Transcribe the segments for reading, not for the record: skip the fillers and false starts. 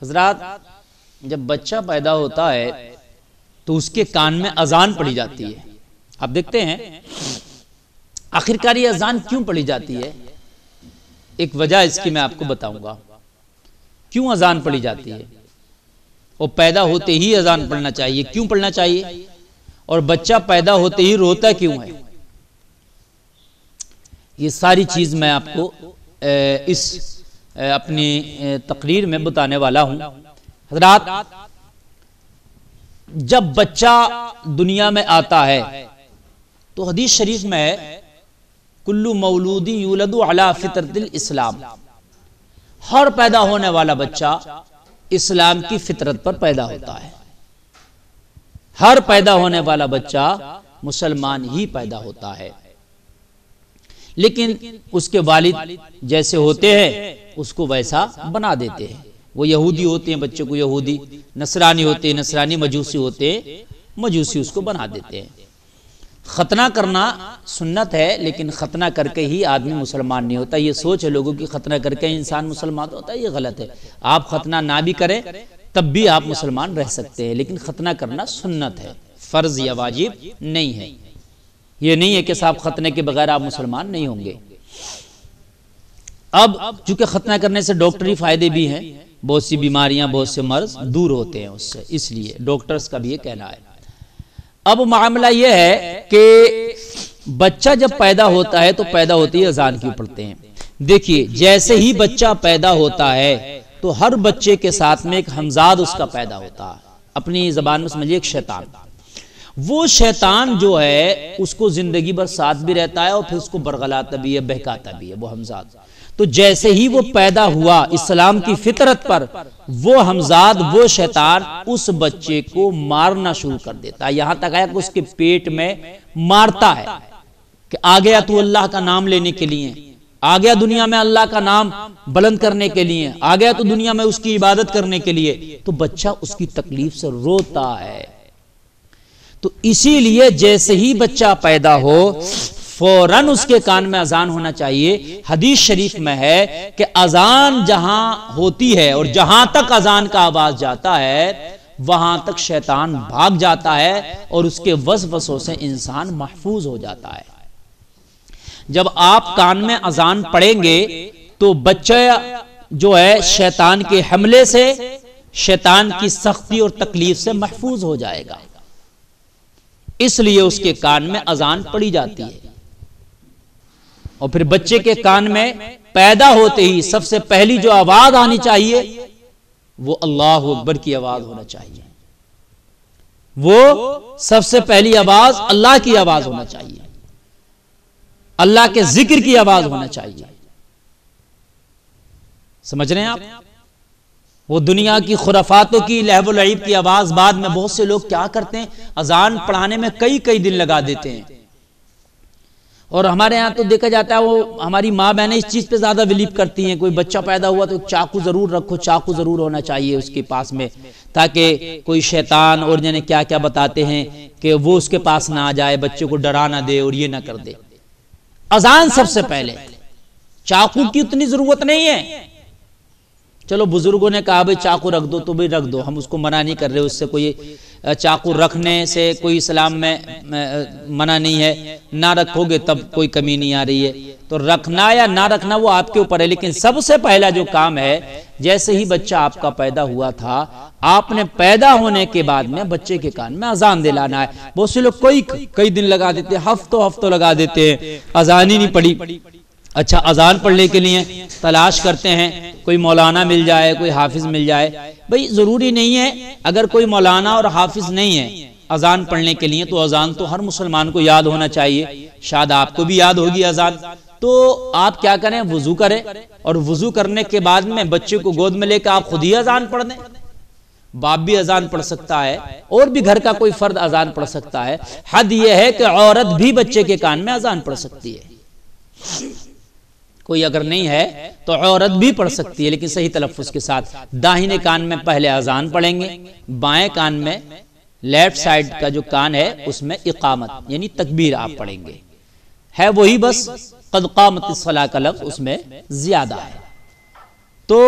हजरात, जब बच्चा पैदा होता है तो उसके कान में अजान पड़ी जाती है। आप देखते हैं आखिरकार ये अजान क्यों पड़ी जाती है? एक वजह इसकी मैं आपको बताऊंगा क्यों अजान पड़ी जाती है। वो पैदा होते ही अजान पढ़ना चाहिए, क्यों पढ़ना चाहिए? और बच्चा पैदा होते ही रोता क्यों है? ये सारी चीज मैं आपको इस अपनी तकरीर में बताने वाला हूं। हजरात, जब बच्चा दुनिया में आता है तो हदीस शरीफ में है, कुल्लु मौलूदी यूलदु अला फितरतिल इस्लाम, हर पैदा होने वाला बच्चा इस्लाम की फितरत पर पैदा होता है। हर पैदा होने वाला बच्चा मुसलमान ही पैदा होता है, लेकिन उसके वालिद जैसे होते हैं उसको वैसा बना देते हैं। वो यहूदी होते हैं, बच्चे को यहूदी, नसरानी होते हैं नसरानी, मजूसी होते हैं मजूसी, उसको बना देते हैं। खतना करना सुन्नत है, लेकिन खतना करके ही आदमी मुसलमान नहीं होता। ये सोच है लोगों की खतना करके इंसान मुसलमान होता है, ये गलत है। आप खतना ना भी करें तब भी आप मुसलमान रह सकते हैं, लेकिन खतना करना सुन्नत है, फर्ज या वाजिब नहीं है। ये नहीं है कि साहब खतने के बगैर आप मुसलमान नहीं होंगे। अब चूंकि खतना करने से डॉक्टरी फायदे भी हैं, बहुत सी बीमारियां बहुत से मर्ज दूर होते हैं उससे, इसलिए डॉक्टर्स का भी ये कहना है। अब मामला यह है कि बच्चा जब पैदा होता है तो पैदा होते ही अजान क्यों पढ़ते हैं? देखिए, जैसे ही बच्चा पैदा होता है तो हर बच्चे के साथ में एक हमजाद उसका पैदा होता है। अपनी जबान में समझिए, एक शैतान। वो शैतान जो है उसको जिंदगी भर साथ भी रहता है और फिर उसको बरगलाता भी है, बहकाता भी है, वो हमजाद। तो जैसे ही वो पैदा हुआ इस्लाम की फितरत पर, वो हमजाद, वो शैतान उस बच्चे को मारना शुरू कर देता है। यहां तक आया कि उसके पेट में मारता है कि आ गया तू अल्लाह का नाम लेने के लिए, आ गया दुनिया में अल्लाह का नाम बुलंद करने के लिए, आ गया तो दुनिया में उसकी इबादत करने के लिए। तो बच्चा उसकी तकलीफ से रोता है। तो इसीलिए जैसे ही बच्चा पैदा हो फौरन उसके कान में अजान होना चाहिए। हदीस शरीफ में है कि अजान जहां होती है और जहां तक अजान का आवाज जाता है वहां तक शैतान भाग जाता है और उसके वसवसों से इंसान महफूज हो जाता है। जब आप कान में अजान पढ़ेंगे तो बच्चा जो है शैतान के हमले से, शैतान की सख्ती और तकलीफ से महफूज हो जाएगा। इसलिए उसके कान में अजान पड़ी जाती है। और फिर बच्चे के कान में पैदा होते ही सबसे पहली जो आवाज आनी चाहिए वो अल्लाह अकबर की आवाज होना चाहिए। वो सबसे पहली आवाज अल्लाह की आवाज होना चाहिए, अल्लाह के जिक्र की आवाज होना चाहिए। समझ रहे हैं आप? वो दुनिया की खुराफातों की लहब लईब की आवाज बाद में बहुत से लोग क्या करते हैं, अजान पढ़ाने में कई कई दिन लगा देते हैं। और हमारे यहाँ तो देखा जाता है, वो हमारी माँ बहनें इस चीज पे ज्यादा बिलीव करती हैं। कोई बच्चा पैदा हुआ तो चाकू जरूर रखो, चाकू जरूर होना चाहिए उसके पास में, ताकि कोई शैतान और जाने क्या क्या बताते हैं कि वो उसके पास ना आ जाए, बच्चे को डरा ना दे और ये ना कर दे। अजान सबसे पहले, चाकू की उतनी जरूरत नहीं है। चलो बुजुर्गों ने कहा भाई चाकू रख दो तो भी रख दो, हम उसको मना नहीं कर रहे, उससे कोई चाकू रखने से कोई इस्लाम में मना नहीं है। ना रखोगे तब कोई कमी नहीं आ रही है, तो रखना या ना रखना वो आपके ऊपर है। लेकिन सबसे पहला जो काम है, जैसे ही बच्चा आपका पैदा हुआ था, आपने पैदा होने के बाद में बच्चे के कान में अजान दिलाना है। बहुत से लोग कई दिन लगा देते हैं, हफ्तों लगा देते हैं, अजान ही नहीं पड़ी। अच्छा, अजान पढ़ने के लिए तलाश करते हैं, कोई मौलाना मिल जाए, कोई हाफिज मिल जाए। भाई जरूरी नहीं है, अगर कोई मौलाना और हाफिज नहीं है अजान पढ़ने के लिए तो अजान तो हर मुसलमान को याद होना चाहिए। शायद आपको भी याद होगी अजान। तो आप क्या करें, वुजू करें और वुजू करने के बाद में बच्चे को गोद में लेकर आप खुद ही अजान पढ़ दें। बाप भी अजान पढ़ सकता है और भी घर का कोई फर्द अजान पढ़ सकता है। हद यह है कि औरत भी बच्चे के कान में अजान पढ़ सकती है। कोई अगर नहीं है तो औरत भी पढ़ सकती है, लेकिन सही तलफ्फुज के साथ। दाहिने कान में पहले अजान पढ़ेंगे, बाएं कान में, लेफ्ट साइड का जो कान है उसमें इकामत यानी तकबीर आप पढ़ेंगे। है वही, बस क़द क़ामतिस सलाह का लफ्ज़ उसमें ज्यादा है। तो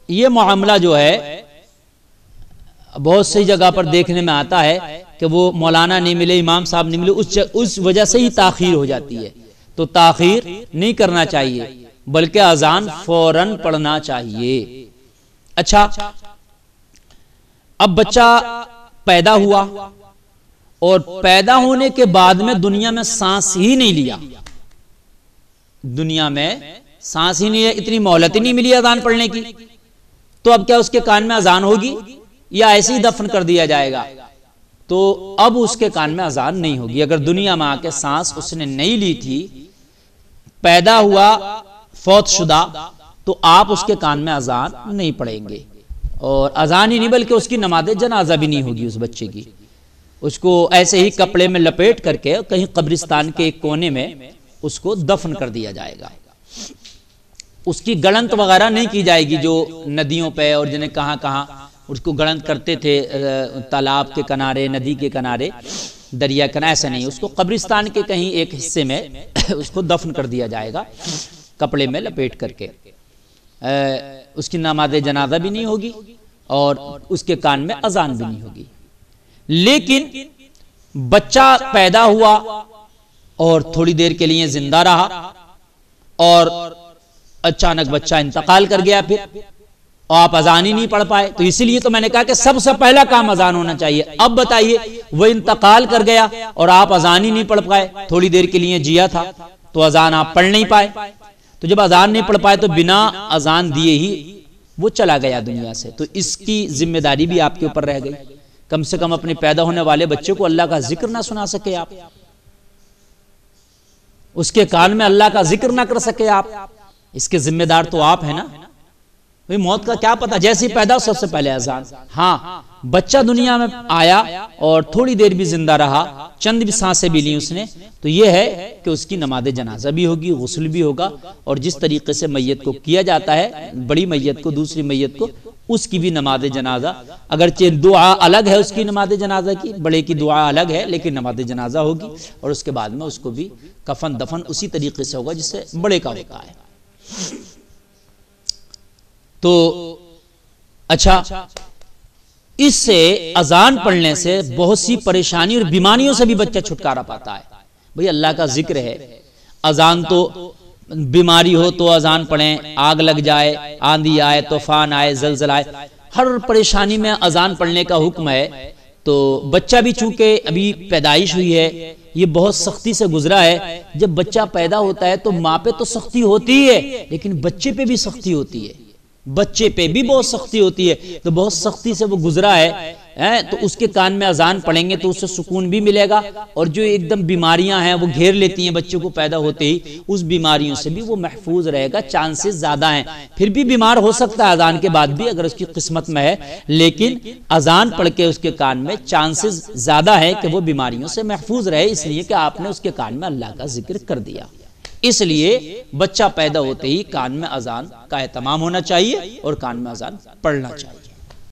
ये मामला जो है बहुत सी जगह पर देखने में आता है कि वो मौलाना नहीं मिले, इमाम साहब नहीं मिले, उस वजह से ही ताखीर हो जाती है। तो ताखीर नहीं करना चाहिए, बल्कि अजान फौरन पढ़ना चाहिए। अच्छा, अब बच्चा पैदा हुआ और पैदा होने के बाद में दुनिया में सांस ही नहीं लिया, दुनिया में सांस ही नहीं है, इतनी मोहलत ही नहीं मिली अजान पढ़ने की, तो अब क्या उसके कान में अजान होगी या ऐसे ही दफन कर दिया जाएगा? तो अब उसके कान में अजान नहीं होगी। अगर दुनिया में आके सांस उसने नहीं ली थी, पैदा हुआ फौत शुदा, तो आप उसके कान में अजान नहीं पढ़ेंगे। और अजान ही नहीं बल्कि उसकी नमाज जनाजा भी नहीं होगी उस बच्चे की। उसको ऐसे ही कपड़े में लपेट करके कहीं कब्रिस्तान के एक कोने में उसको दफन कर दिया जाएगा। उसकी गड़ंत वगैरह नहीं की जाएगी, जो नदियों पे और जिन्हें कहां कहां उसको गड़ंत करते थे, तालाब के किनारे, नदी के किनारे, दरिया किनारे, ऐसा नहीं। उसको कब्रिस्तान के कहीं एक हिस्से में उसको दफन कर दिया जाएगा कपड़े में लपेट करके। उसकी नमाज जनाजा भी नहीं होगी और उसके कान में अजान भी नहीं होगी। लेकिन बच्चा पैदा हुआ और थोड़ी देर के लिए जिंदा रहा और अचानक बच्चा इंतकाल कर गया, फिर आप अजान ही नहीं पढ़ पाए, तो इसीलिए तो मैंने कहा कि सबसे पहला काम अजान होना चाहिए। अब बताइए, वो इंतकाल कर गया और आप अजान ही नहीं पढ़ पाए, थोड़ी देर के लिए जिया था तो अजान आप पढ़ नहीं पाए। तो जब अजान नहीं पढ़ पाए तो बिना अजान दिए ही वो चला गया दुनिया से, तो इसकी जिम्मेदारी भी आपके ऊपर रह गई। कम से कम अपने पैदा होने वाले बच्चे को अल्लाह का जिक्र ना सुना सके आप, उसके कान में अल्लाह का जिक्र ना कर सके आप, इसके जिम्मेदार तो आप है ना। भाई मौत का क्या पता, जैसे ही पैदा सबसे पहले अजान। हाँ, बच्चा दुनिया में आया और थोड़ी देर भी जिंदा रहा, चंद भी सांसें भी ली उसने, तो यह है कि उसकी नमाज जनाजा भी होगी, गुस्ल भी होगा, और जिस तरीके से मैयत को किया जाता है, बड़ी मैयत को, दूसरी मैयत को, उसकी भी नमाज जनाजा, अगरचे दुआ अलग है उसकी नमाज जनाजा की, बड़े की दुआ अलग है, लेकिन नमाज जनाजा होगी। और उसके बाद में उसको भी कफन दफन उसी तरीके से होगा जिससे बड़े का होता है। तो अच्छा, इससे अजान पढ़ने से बहुत सी परेशानी और बीमारियों से भी बच्चा छुटकारा पाता है। भाई अल्लाह का जिक्र है, अजान तो बीमारी हो तो अजान पढ़ें, आग लग जाए, आंधी आए, तूफान आए, जलजला आए, हर परेशानी में अजान पढ़ने का हुक्म है। तो बच्चा भी चूंकि अभी पैदाइश हुई है, ये बहुत सख्ती से गुजरा है। जब बच्चा पैदा होता है तो माँ पे तो सख्ती होती ही है, लेकिन बच्चे पे भी सख्ती होती है, बच्चे पे भी बहुत सख्ती होती है। तो बहुत सख्ती से वो गुजरा है, तो उसके कान में अजान पढ़ेंगे तो उससे सुकून भी मिलेगा। और जो एकदम बीमारियां हैं वो घेर लेती हैं बच्चों को पैदा होते ही, उस बीमारियों से भी वो महफूज रहेगा। चांसेस ज्यादा हैं, फिर भी बीमार हो सकता है अजान के बाद भी अगर उसकी किस्मत में है, लेकिन अजान पढ़ के उसके कान में चांसेस ज्यादा है कि वो बीमारियों से महफूज रहे, इसलिए कि आपने उसके कान में अल्लाह का जिक्र कर दिया। इसलिए बच्चा पैदा होते ही कान में अजान का एहतमाम होना चाहिए और कान में अजान पढ़ना चाहिए।